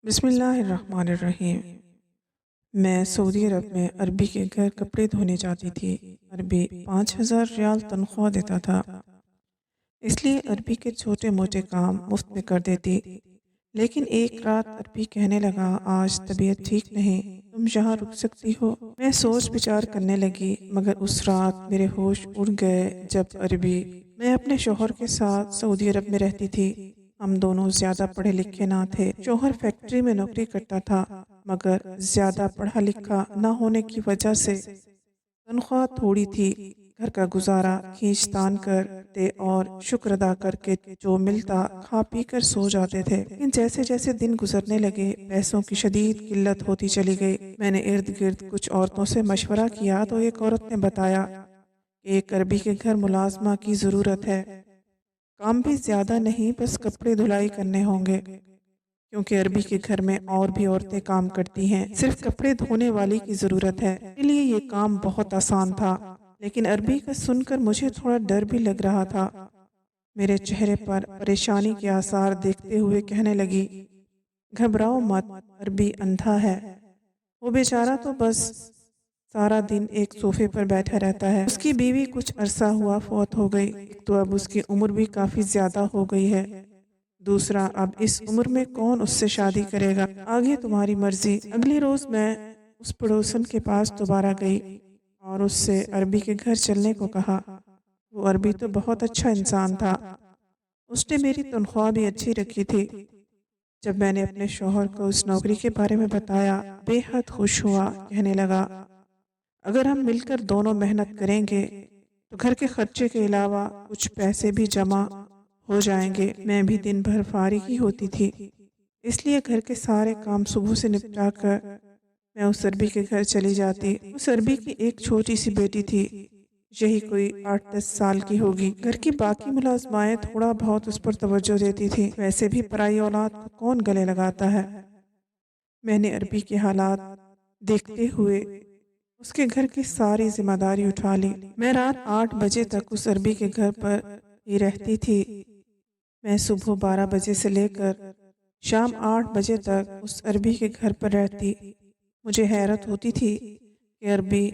بسم اللہ الرحمن الرحیم۔ میں سعودی عرب میں عربی کے گھر کپڑے دھونے جاتی تھی۔ عربی 5,000 ریال تنخواہ دیتا تھا، اس لیے عربی کے چھوٹے موٹے کام مفت میں کر دیتی۔ لیکن ایک رات عربی کہنے لگا، آج طبیعت ٹھیک نہیں، تم یہاں رک سکتی ہو؟ میں سوچ بچار کرنے لگی، مگر اس رات میرے ہوش اڑ گئے جب عربی میں اپنے شوہر کے ساتھ سعودی عرب میں رہتی تھی۔ ہم دونوں زیادہ پڑھے لکھے نہ تھے۔ شوہر فیکٹری میں نوکری کرتا تھا، مگر زیادہ پڑھا لکھا نہ ہونے کی وجہ سے تنخواہ تھوڑی تھی۔ گھر کا گزارا کھینچ تان کرتے اور شکر ادا کر کے جو ملتا کھا پی کر سو جاتے تھے۔ لیکن جیسے جیسے دن گزرنے لگے، پیسوں کی شدید قلت ہوتی چلی گئی۔ میں نے ارد گرد کچھ عورتوں سے مشورہ کیا تو ایک عورت نے بتایا کہ ایک عربی کے گھر ملازمہ کی ضرورت ہے، کام بھی زیادہ نہیں، بس کپڑے دھلائی کرنے ہوں گے، کیونکہ عربی کے گھر میں اور بھی عورتیں کام کرتی ہیں، صرف کپڑے دھونے والی کی ضرورت ہے۔ اس لیے یہ کام بہت آسان تھا، لیکن عربی کا سن کر مجھے تھوڑا ڈر بھی لگ رہا تھا۔ میرے چہرے پر پریشانی کے آثار دیکھتے ہوئے کہنے لگی، گھبراؤ مت، عربی اندھا ہے، وہ بیچارہ تو بس سارا دن ایک صوفے پر بیٹھا رہتا ہے۔ اس کی بیوی کچھ عرصہ ہوا فوت ہو گئی، ایک تو اب اس کی عمر بھی کافی زیادہ ہو گئی ہے، دوسرا اب اس عمر میں کون اس سے شادی کرے گا؟ آگے تمہاری مرضی۔ اگلے روز میں اس پڑوسن کے پاس دوبارہ گئی اور اس سے عربی کے گھر چلنے کو کہا۔ وہ عربی تو بہت اچھا انسان تھا، اس نے میری تنخواہ بھی اچھی رکھی تھی۔ جب میں نے اپنے شوہر کو اس نوکری کے بارے میں بتایا، بے حد خوش ہوا، کہنے لگا، اگر ہم مل کر دونوں محنت کریں گے تو گھر کے خرچے کے علاوہ کچھ پیسے بھی جمع ہو جائیں گے۔ میں بھی دن بھر فارغ ہی ہوتی تھی، اس لیے گھر کے سارے کام صبح سے نپٹا کر میں اس عربی کے گھر چلی جاتی۔ اس عربی کی ایک چھوٹی سی بیٹی تھی، یہی کوئی 8-10 سال کی ہوگی۔ گھر کی باقی ملازمائیں تھوڑا بہت اس پر توجہ دیتی تھی، ویسے بھی پرائی اولاد کو کون گلے لگاتا ہے۔ میں نے عربی کے حالات دیکھتے ہوئے اس کے گھر کی ساری ذمہ داری اٹھا لی۔ میں رات 8 بجے تک اس عربی کے گھر پر ہی رہتی تھی۔ میں صبح 12 بجے سے لے کر شام 8 بجے تک اس عربی کے گھر پر رہتی۔ مجھے حیرت ہوتی تھی کہ عربی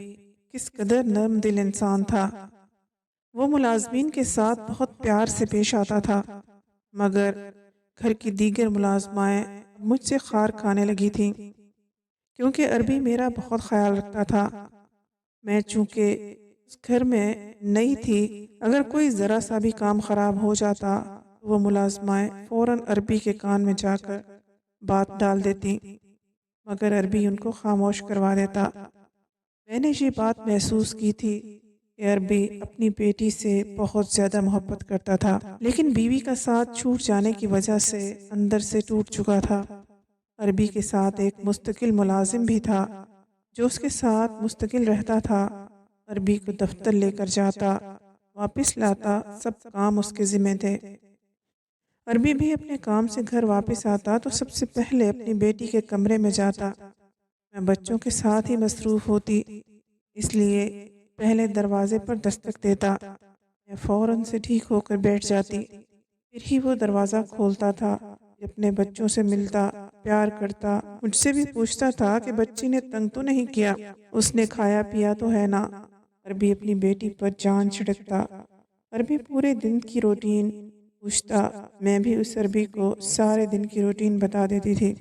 کس قدر نرم دل انسان تھا۔ وہ ملازمین کے ساتھ بہت پیار سے پیش آتا تھا، مگر گھر کی دیگر ملازمائیں مجھ سے خار کھانے لگی تھیں، کیونکہ عربی میرا بہت خیال رکھتا تھا۔ میں چونکہ اس گھر میں نئی تھی، اگر کوئی ذرا سا بھی کام خراب ہو جاتا تو وہ ملازمائیں فوراً عربی کے کان میں جا کر بات ڈال دیتی، مگر عربی ان کو خاموش کروا دیتا۔ میں نے یہ بات محسوس کی تھی کہ عربی اپنی بیٹی سے بہت زیادہ محبت کرتا تھا، لیکن بیوی کا ساتھ چھوٹ جانے کی وجہ سے اندر سے ٹوٹ چکا تھا۔ عربی کے ساتھ ایک مستقل ملازم بھی تھا جو اس کے ساتھ مستقل رہتا تھا، عربی کو دفتر لے کر جاتا، واپس لاتا، سب کام اس کے ذمہ تھے۔ عربی بھی اپنے کام سے گھر واپس آتا تو سب سے پہلے اپنی بیٹی کے کمرے میں جاتا۔ میں بچوں کے ساتھ ہی مصروف ہوتی، اس لیے پہلے دروازے پر دستک دیتا، میں فوراً سے ٹھیک ہو کر بیٹھ جاتی، پھر ہی وہ دروازہ کھولتا تھا، اپنے بچوں سے ملتا، پیار کرتا، مجھ سے بھی پوچھتا تھا کہ بچی نے تنگ تو نہیں کیا، اس نے کھایا پیا تو ہے نا۔ عربی اپنی بیٹی پر جان چھڑکتا۔ عربی پورے دن کی روٹین پوچھتا، میں بھی اس عربی کو سارے دن کی روٹین بتا دیتی تھی۔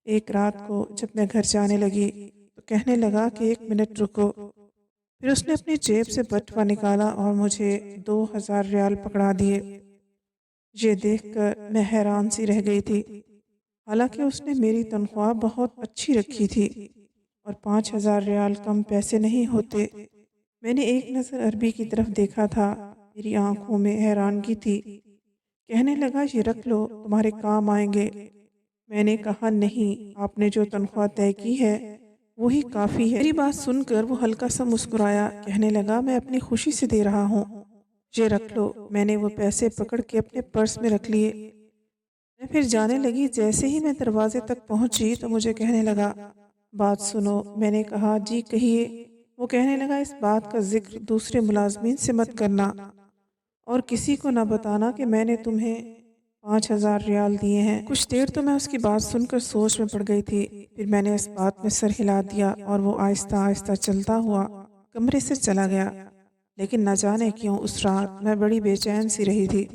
ایک رات کو جب میں گھر جانے لگی تو کہنے لگا کہ 1 منٹ رکو، پھر اس نے اپنی جیب سے بٹوا نکالا اور مجھے 2,000 ریال پکڑا دیے۔ یہ دیکھ کر میں حیران سی رہ گئی تھی، حالانکہ اس نے میری تنخواہ بہت اچھی رکھی تھی اور 5,000 ریال کم پیسے نہیں ہوتے۔ میں نے ایک نظر عربی کی طرف دیکھا تھا، میری آنکھوں میں حیرانگی تھی۔ کہنے لگا، یہ رکھ لو، تمہارے کام آئیں گے۔ میں نے کہا، نہیں، آپ نے جو تنخواہ طے کی ہے وہی کافی ہے۔ میری بات سن کر وہ ہلکا سا مسکرایا، کہنے لگا، میں اپنی خوشی سے دے رہا ہوں، یہ رکھ لو۔ میں نے وہ پیسے پکڑ کے اپنے پرس میں رکھ لیے۔ میں پھر جانے لگی۔ جیسے ہی میں دروازے تک پہنچی تو مجھے کہنے لگا، بات سنو۔ میں نے کہا، جی کہیے۔ وہ کہنے لگا، اس بات کا ذکر دوسرے ملازمین سے مت کرنا اور کسی کو نہ بتانا کہ میں نے تمہیں 5,000 ریال دیے ہیں۔ کچھ دیر تو میں اس کی بات سن کر سوچ میں پڑ گئی تھی، پھر میں نے اس بات میں سر ہلا دیا اور وہ آہستہ آہستہ چلتا ہوا کمرے سے چلا گیا۔ لیکن نہ جانے کیوں اس رات میں بڑی بے چین سی رہی تھی۔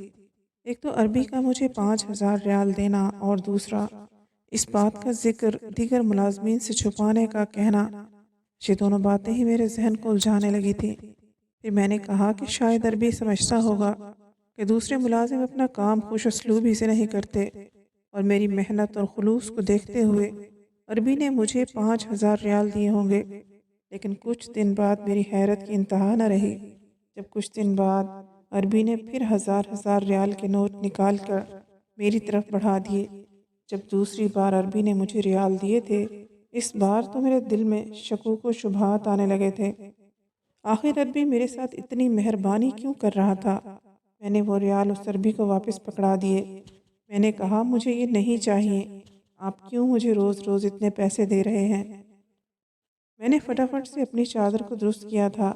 ایک تو عربی کا مجھے 5,000 ریال دینا اور دوسرا اس بات کا ذکر دیگر ملازمین سے چھپانے کا کہنا، یہ دونوں باتیں ہی میرے ذہن کو الجھانے لگی تھی۔ پھر میں نے کہا کہ شاید عربی سمجھتا ہوگا کہ دوسرے ملازم اپنا کام خوش اسلوبی سے نہیں کرتے، اور میری محنت اور خلوص کو دیکھتے ہوئے عربی نے مجھے 5,000 ریال دیے ہوں گے۔ لیکن کچھ دن بعد میری حیرت کی انتہا نہ رہی جب کچھ دن بعد عربی نے پھر ہزار ہزار ریال کے نوٹ نکال کر میری طرف بڑھا دیے۔ جب دوسری بار عربی نے مجھے ریال دیے تھے، اس بار تو میرے دل میں شکوک و شبہات آنے لگے تھے۔ آخر عربی میرے ساتھ اتنی مہربانی کیوں کر رہا تھا؟ میں نے وہ ریال اس عربی کو واپس پکڑا دیے۔ میں نے کہا مجھے یہ نہیں چاہیے، آپ کیوں مجھے روز روز اتنے پیسے دے رہے ہیں؟ میں نے فٹافٹ سے اپنی چادر کو درست کیا تھا،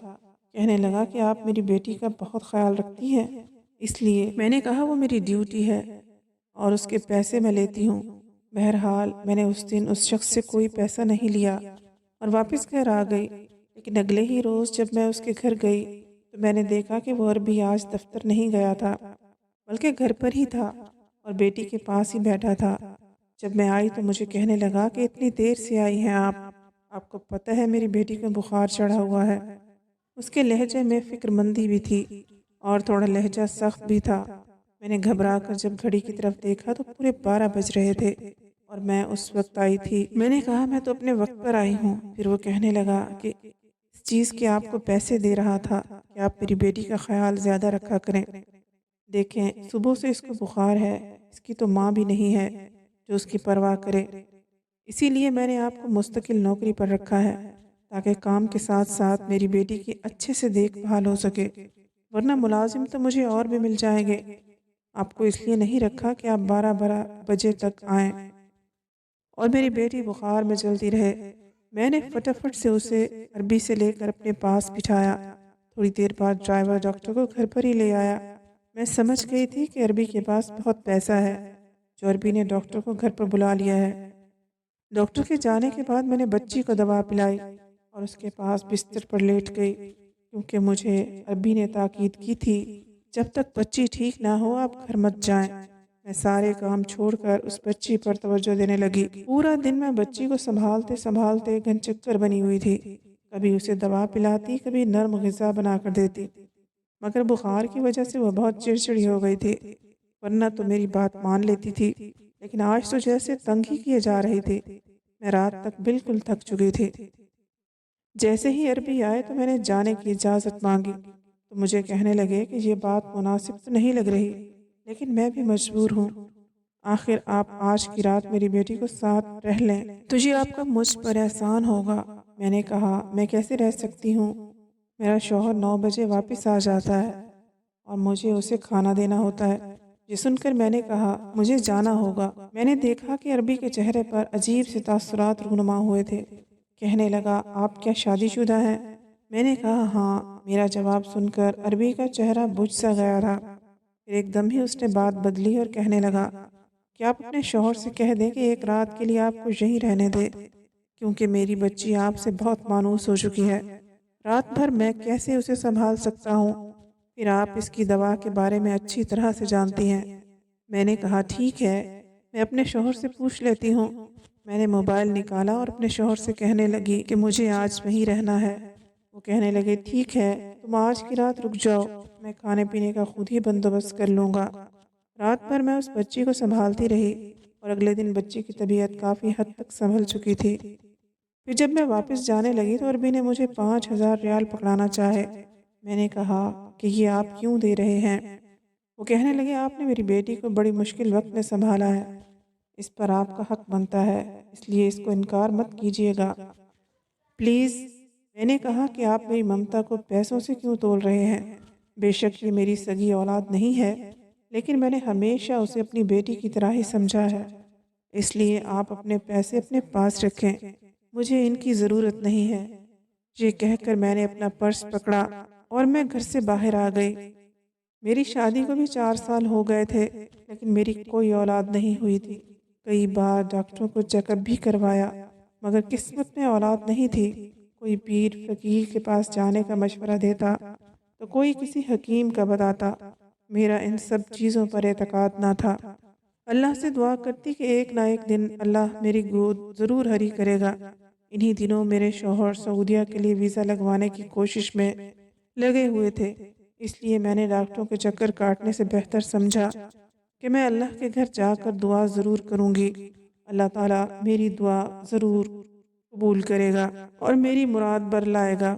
کہنے لگا کہ آپ میری بیٹی کا بہت خیال رکھتی ہیں، اس لیے میں نے کہا وہ میری ڈیوٹی ہے اور اس کے پیسے میں لیتی ہوں۔ بہرحال میں نے اس دن اس شخص سے کوئی پیسہ نہیں لیا اور واپس گھر آ گئی۔ لیکن اگلے ہی روز جب میں اس کے گھر گئی تو میں نے دیکھا کہ وہ عربی آج دفتر نہیں گیا تھا، بلکہ گھر پر ہی تھا اور بیٹی کے پاس ہی بیٹھا تھا۔ جب میں آئی تو مجھے کہنے لگا کہ اتنی دیر سے آئی ہیں آپ کو پتہ ہے میری بیٹی کو بخار چڑھا ہوا ہے۔ اس کے لہجے میں فکر مندی بھی تھی اور تھوڑا لہجہ سخت بھی تھا۔ میں نے گھبرا کر جب گھڑی کی طرف دیکھا تو پورے 12 بج رہے تھے اور میں اس وقت آئی تھی۔ میں نے کہا میں تو اپنے وقت پر آئی ہوں۔ پھر وہ کہنے لگا کہ اس چیز کے آپ کو پیسے دے رہا تھا کہ آپ میری بیٹی کا خیال زیادہ رکھا کریں۔ دیکھیں صبح سے اس کو بخار ہے، اس کی تو ماں بھی نہیں ہے جو اس کی پرواہ کرے، اسی لیے میں نے آپ کو مستقل نوکری پر رکھا ہے تاکہ کام کے ساتھ ساتھ میری بیٹی کی اچھے سے دیکھ بھال ہو سکے، ورنہ ملازم تو مجھے اور بھی مل جائیں گے۔ آپ کو اس لیے نہیں رکھا کہ آپ 12 بجے تک آئیں اور میری بیٹی بخار میں جلتی رہے۔ میں نے فٹافٹ سے اسے عربی سے لے کر اپنے پاس بٹھایا۔ تھوڑی دیر بعد ڈرائیور ڈاکٹر کو گھر پر ہی لے آیا۔ میں سمجھ گئی تھی کہ عربی کے پاس بہت پیسہ ہے، جو عربی نے ڈاکٹر کو گھر پر بلا لیا ہے۔ ڈاکٹر کے جانے کے بعد میں نے بچی کو دوا پلائی اور اس کے پاس بستر پر لیٹ گئی، کیونکہ مجھے عربی نے تاکید کی تھی جب تک بچی ٹھیک نہ ہو آپ گھر مت جائیں۔ میں سارے کام چھوڑ کر اس بچی پر توجہ دینے لگی۔ پورا دن میں بچی کو سنبھالتے سنبھالتے گنچکر بنی ہوئی تھی۔ کبھی اسے دوا پلاتی، کبھی نرم غذا بنا کر دیتی، مگر بخار کی وجہ سے وہ بہت چڑچڑی ہو گئی تھی، ورنہ تو میری بات مان لیتی تھی۔ لیکن آج تو جیسے تنگ ہی کیے جا رہی تھی۔ میں رات تک بالکل تھک چکی تھی۔ جیسے ہی عربی آئے تو میں نے جانے کی اجازت مانگی تو مجھے کہنے لگے کہ یہ بات مناسب تو نہیں لگ رہی، لیکن میں بھی مجبور ہوں۔ آخر آپ آج کی رات میری بیٹی کو ساتھ رہ لیں تو یہ آپ کا مجھ پر احسان ہوگا۔ میں نے کہا میں کیسے رہ سکتی ہوں؟ میرا شوہر 9 بجے واپس آ جاتا ہے اور مجھے اسے کھانا دینا ہوتا ہے۔ یہ سن کر میں نے کہا مجھے جانا ہوگا۔ میں نے دیکھا کہ عربی کے چہرے پر عجیب سے تاثرات رونما ہوئے تھے۔ کہنے لگا آپ کیا شادی شدہ ہیں؟ میں نے کہا ہاں۔ میرا جواب سن کر عربی کا چہرہ بجھ سا گیا تھا، پھر ایک دم ہی اس نے بات بدلی اور کہنے لگا کہ آپ اپنے شوہر سے کہہ دیں کہ ایک رات کے لیے آپ کو یہیں رہنے دے، کیونکہ میری بچی آپ سے بہت مانوس ہو چکی ہے۔ رات بھر میں کیسے اسے سنبھال سکتا ہوں؟ پھر آپ اس کی دوا کے بارے میں اچھی طرح سے جانتی ہیں۔ میں نے کہا ٹھیک ہے، میں اپنے شوہر سے پوچھ لیتی ہوں۔ میں نے موبائل نکالا اور اپنے شوہر سے کہنے لگی کہ مجھے آج وہیں رہنا ہے۔ وہ کہنے لگے ٹھیک ہے، تم آج کی رات رک جاؤ، میں کھانے پینے کا خود ہی بندوبست کر لوں گا۔ رات بھر میں اس بچی کو سنبھالتی رہی اور اگلے دن بچی کی طبیعت کافی حد تک سنبھل چکی تھی۔ پھر جب میں واپس جانے لگی تو عربی نے مجھے 5,000 ریال پکڑانا چاہے۔ میں نے کہا کہ یہ آپ کیوں دے رہے ہیں؟ وہ کہنے لگے آپ نے میری بیٹی کو بڑی مشکل وقت میں سنبھالا ہے، اس پر آپ کا حق بنتا ہے، اس لیے اس کو انکار مت کیجیے گا پلیز۔ میں نے کہا کہ آپ میری ممتا کو پیسوں سے کیوں تول رہے ہیں؟ بے شک یہ میری سگی اولاد نہیں ہے، لیکن میں نے ہمیشہ اسے اپنی بیٹی کی طرح ہی سمجھا ہے، اس لیے آپ اپنے پیسے اپنے پاس رکھیں، مجھے ان کی ضرورت نہیں ہے۔ یہ کہہ کر میں نے اپنا پرس پکڑا اور میں گھر سے باہر آ گئی۔ میری شادی کو بھی 4 سال ہو گئے تھے، لیکن میری کوئی اولاد نہیں ہوئی تھی۔ کئی بار ڈاکٹروں کو چیک اپ بھی کروایا، مگر قسمت میں اولاد نہیں تھی۔ کوئی پیر فقیر کے پاس جانے کا مشورہ دیتا تو کوئی کسی حکیم کا بتاتا۔ میرا ان سب چیزوں پر اعتقاد نہ تھا۔ اللہ سے دعا کرتی کہ ایک نہ ایک دن اللہ میری گود ضرور ہری کرے گا۔ انہی دنوں میرے شوہر سعودیہ کے لیے ویزا لگوانے کی کوشش میں لگے ہوئے تھے، اس لیے میں نے ڈاکٹروں کے چکر کاٹنے سے بہتر سمجھا کہ میں اللہ کے گھر جا کر دعا ضرور کروں گی۔ اللہ تعالیٰ میری دعا ضرور قبول کرے گا اور میری مراد بر لائے گا۔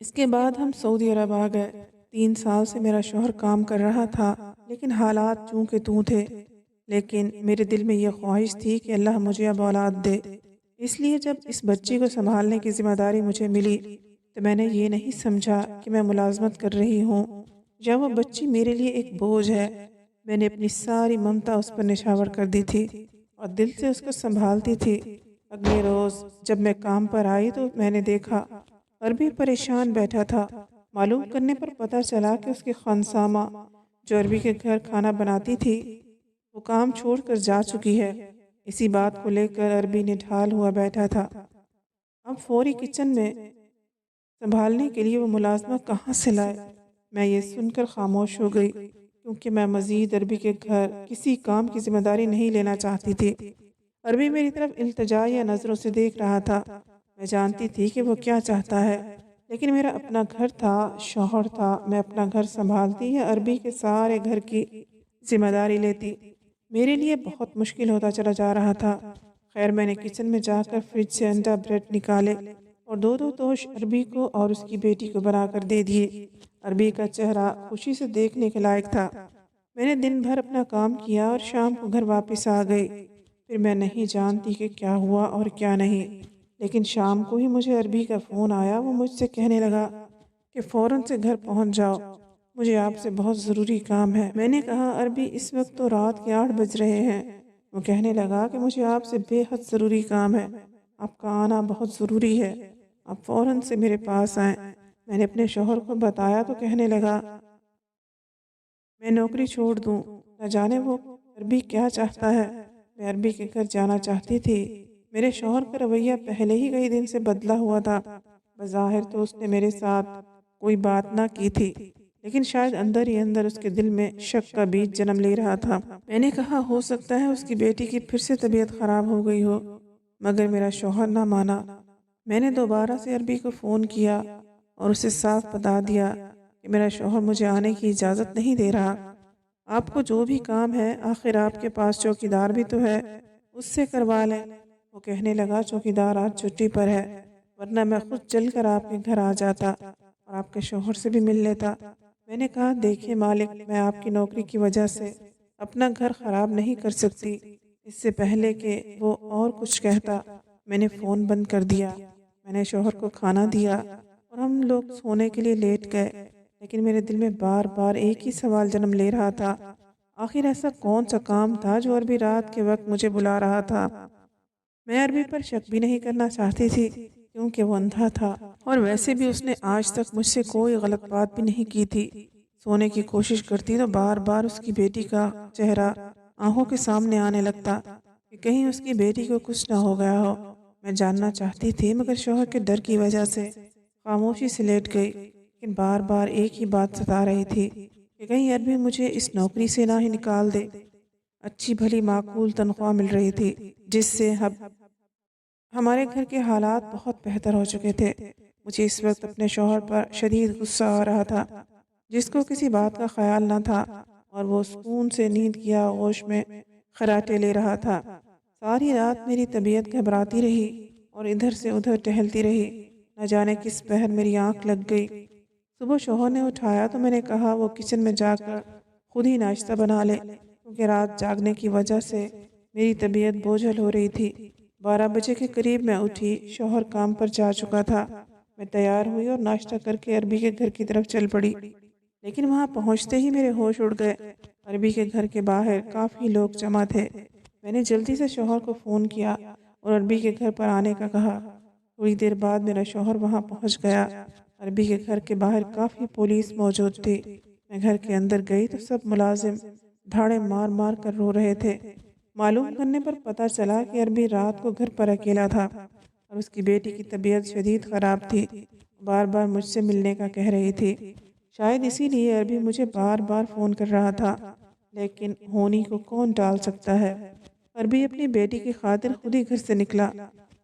اس کے بعد ہم سعودی عرب آ گئے۔ 3 سال سے میرا شوہر کام کر رہا تھا، لیکن حالات چوں کے توں تھے۔ لیکن میرے دل میں یہ خواہش تھی کہ اللہ مجھے اب اولاد دے۔ اس لیے جب اس بچی کو سنبھالنے کی ذمہ داری مجھے ملی تو میں نے یہ نہیں سمجھا کہ میں ملازمت کر رہی ہوں یا وہ بچی میرے لیے ایک بوجھ ہے۔ میں نے اپنی ساری ممتا اس پر نچھاور کر دی تھی اور دل سے اس کو سنبھالتی تھی۔ اگلے روز جب میں کام پر آئی تو میں نے دیکھا عربی پریشان بیٹھا تھا۔ معلوم کرنے پر پتہ چلا کہ اس کی خانسامہ جو عربی کے گھر کھانا بناتی تھی وہ کام چھوڑ کر جا چکی ہے۔ اسی بات کو لے کر عربی نڈھال ہوا بیٹھا تھا۔ اب فوری کچن میں سنبھالنے کے لیے وہ ملازمت کہاں سے لائے؟ میں یہ سن کر خاموش ہو گئی، کیونکہ میں مزید عربی کے گھر کسی کام کی ذمہ داری نہیں لینا چاہتی تھی۔ عربی میری طرف التجا یا نظروں سے دیکھ رہا تھا۔ میں جانتی تھی کہ وہ کیا چاہتا ہے، لیکن میرا اپنا گھر تھا، شوہر تھا۔ میں اپنا گھر سنبھالتی یا عربی کے سارے گھر کی ذمہ داری لیتی؟ میرے لیے بہت مشکل ہوتا چلا جا رہا تھا۔ خیر میں نے کچن میں جا کر فریج سے انڈا بریڈ نکالے اور دو توش عربی کو اور اس کی بیٹی کو بنا کر دے دیے۔ عربی کا چہرہ خوشی سے دیکھنے کے لائق تھا۔ میں نے دن بھر اپنا کام کیا اور شام کو گھر واپس آ گئی۔ پھر میں نہیں جانتی کہ کیا ہوا اور کیا نہیں، لیکن شام کو ہی مجھے عربی کا فون آیا۔ وہ مجھ سے کہنے لگا کہ فوراً سے گھر پہنچ جاؤ، مجھے آپ سے بہت ضروری کام ہے۔ میں نے کہا عربی اس وقت تو رات کے 8 بج رہے ہیں۔ وہ کہنے لگا کہ مجھے آپ سے بے حد ضروری کام ہے، آپ کا آنا بہت ضروری ہے، آپ فوراً سے میرے پاس آئیں۔ میں نے اپنے شوہر کو بتایا تو کہنے لگا میں نوکری چھوڑ دوں، نہ جانے وہ عربی کیا چاہتا ہے۔ میں عربی کے گھر جانا چاہتی تھی۔ میرے شوہر کا رویہ پہلے ہی کئی دن سے بدلا ہوا تھا۔ بظاہر تو اس نے میرے ساتھ کوئی بات نہ کی تھی، لیکن شاید اندر ہی اندر اس کے دل میں شک کا بیج جنم لے رہا تھا۔ میں نے کہا ہو سکتا ہے اس کی بیٹی کی پھر سے طبیعت خراب ہو گئی ہو، مگر میرا شوہر نہ مانا۔ میں نے دوبارہ سے عربی کو فون کیا اور اسے صاف بتا دیا کہ میرا شوہر مجھے آنے کی اجازت نہیں دے رہا۔ آپ کو جو بھی کام ہے، آخر آپ کے پاس چوکیدار بھی تو ہے، اس سے کروا لیں۔ وہ کہنے لگا چوکیدار آج چھٹی پر ہے، ورنہ میں خود چل کر آپ کے گھر آ جاتا اور آپ کے شوہر سے بھی مل لیتا۔ میں نے کہا دیکھیں مالک، میں آپ کی نوکری کی وجہ سے اپنا گھر خراب نہیں کر سکتی۔ اس سے پہلے کہ وہ اور کچھ کہتا میں نے فون بند کر دیا۔ میں نے شوہر کو کھانا دیا اور ہم لوگ سونے کے لیے لیٹ گئے، لیکن میرے دل میں بار بار ایک ہی سوال جنم لے رہا تھا، آخر ایسا کون سا کام تھا جو عربی رات کے وقت مجھے بلا رہا تھا؟ میں عربی پر شک بھی نہیں کرنا چاہتی تھی، کیونکہ وہ اندھا تھا اور ویسے بھی اس نے آج تک مجھ سے کوئی غلط بات بھی نہیں کی تھی۔ سونے کی کوشش کرتی تو بار بار اس کی بیٹی کا چہرہ آنکھوں کے سامنے آنے لگتا کہ کہیں اس کی بیٹی کو کچھ نہ ہو گیا ہو۔ میں جاننا چاہتی تھی، مگر شوہر کے ڈر کی وجہ سے خاموشی سے لیٹ گئی، لیکن بار بار ایک ہی بات ستا رہی تھی کہ کہیں عربی مجھے اس نوکری سے نہ ہی نکال دے۔ اچھی بھلی معقول تنخواہ مل رہی تھی، جس سے ہمارے گھر کے حالات بہت بہتر ہو چکے تھے۔ مجھے اس وقت اپنے شوہر پر شدید غصہ آ رہا تھا، جس کو کسی بات کا خیال نہ تھا، اور وہ سکون سے نیند کی آغوش میں خراٹے لے رہا تھا۔ ساری رات میری طبیعت گھبراتی رہی اور ادھر سے ادھر ٹہلتی رہی، نہ جانے کس پہر میری آنکھ لگ گئی۔ صبح شوہر نے اٹھایا تو میں نے کہا وہ کچن میں جا کر خود ہی ناشتہ بنا لے، کیونکہ رات جاگنے کی وجہ سے میری طبیعت بوجھل ہو رہی تھی۔ 12 بجے کے قریب میں اٹھی، شوہر کام پر جا چکا تھا۔ میں تیار ہوئی اور ناشتہ کر کے عربی کے گھر کی طرف چل پڑی، لیکن وہاں پہنچتے ہی میرے ہوش اڑ گئے۔ عربی کے گھر کے باہر کافی لوگ جمع تھے۔ میں نے جلدی سے شوہر کو فون کیا اور عربی کے گھر پر آنے کا کہا۔ تھوڑی دیر بعد میرا شوہر وہاں پہنچ گیا۔ عربی کے گھر کے باہر کافی پولیس موجود تھی۔ میں گھر کے اندر گئی تو سب ملازم دھاڑے مار مار کر رو رہے تھے۔ معلوم کرنے پر پتہ چلا کہ عربی رات کو گھر پر اکیلا تھا اور اس کی بیٹی کی طبیعت شدید خراب تھی، بار بار مجھ سے ملنے کا کہہ رہی تھی۔ شاید اسی لیے عربی مجھے بار بار فون کر رہا تھا، لیکن ہونی کو کون ٹال سکتا ہے۔ عربی اپنی بیٹی کی خاطر خود ہی گھر سے نکلا،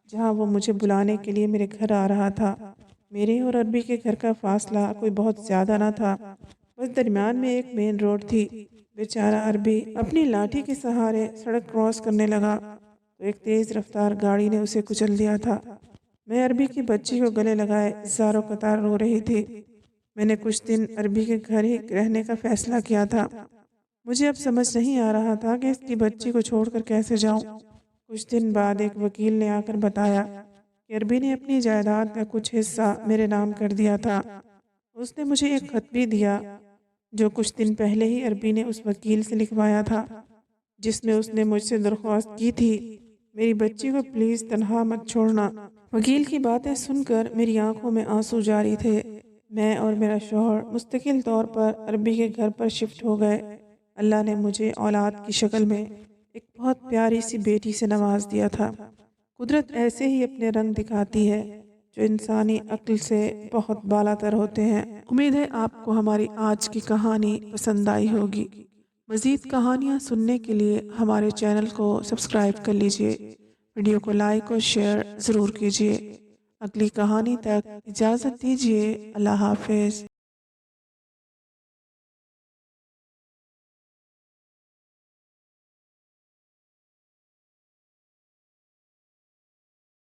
جہاں وہ مجھے بلانے کے لیے میرے گھر آ رہا تھا۔ میرے اور عربی کے گھر کا فاصلہ کوئی بہت زیادہ نہ تھا، بس درمیان میں ایک مین روڈ تھی۔ بیچارہ عربی اپنی لاٹھی کے سہارے سڑک کراس کرنے لگا تو ایک تیز رفتار گاڑی نے اسے کچل دیا تھا۔ میں عربی کی بچی کو گلے لگائے زاروں قطار رو رہی تھی۔ میں نے کچھ دن عربی کے گھر ہی رہنے کا فیصلہ کیا تھا۔ مجھے اب سمجھ نہیں آ رہا تھا کہ اس کی بچی کو چھوڑ کر کیسے جاؤں۔ کچھ دن بعد ایک وکیل نے آ کر بتایا کہ عربی نے اپنی جائیداد کا کچھ حصہ میرے نام کر دیا تھا۔ اس نے مجھے ایک خط بھی دیا جو کچھ دن پہلے ہی عربی نے اس وکیل سے لکھوایا تھا، جس میں اس نے مجھ سے درخواست کی تھی میری بچی کو پلیز تنہا مت چھوڑنا۔ وکیل کی باتیں سن کر میری آنکھوں میں آنسو جاری تھے۔ میں اور میرا شوہر مستقل طور پر عربی کے گھر پر شفٹ ہو گئے۔ اللہ نے مجھے اولاد کی شکل میں ایک بہت پیاری سی بیٹی سے نواز دیا تھا۔ قدرت ایسے ہی اپنے رنگ دکھاتی ہے جو انسانی عقل سے بہت بالا تر ہوتے ہیں۔ امید ہے آپ کو ہماری آج کی کہانی پسند آئی ہوگی۔ مزید کہانیاں سننے کے لیے ہمارے چینل کو سبسکرائب کر لیجیے، ویڈیو کو لائک اور شیئر ضرور کیجیے۔ اگلی کہانی تک اجازت دیجیے۔ اللہ حافظ۔